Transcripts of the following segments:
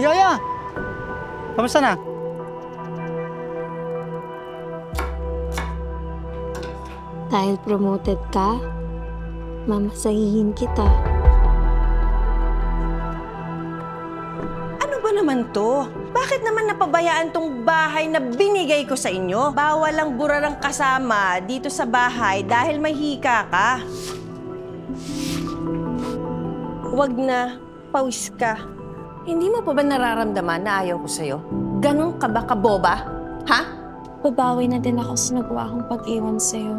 Ligaya! Kamusta na? Dahil promoted ka, mamasahihin kita. Ano ba naman to? Bakit naman napabayaan tong bahay na binigay ko sa inyo? Bawal ang burarang kasama dito sa bahay dahil may hika ka. Huwag na, pawis ka. Hindi mo pa ba nararamdaman na ayaw ko sa'yo? Ganon ka ba kaboba? Ha? Babawi na din ako sa nagawa kong pag-iwan sa'yo.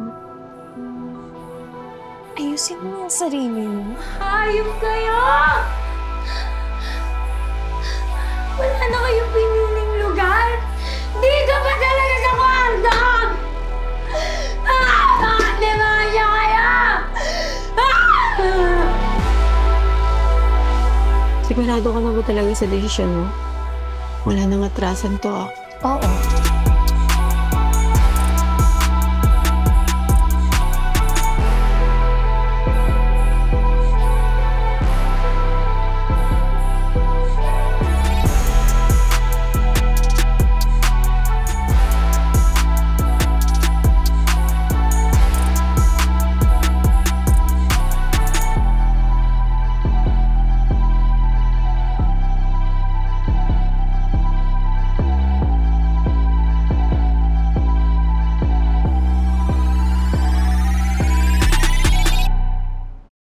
Ayusin mo ang sarili mo. Hayop kayo! Wala na kayong piniling lugar! Dito pa talaga sa kwarto! Bakit demonyo kayo? Sigurado ka na ba talaga sa desisyon mo? Wala nang atrasan to, ah. Oo.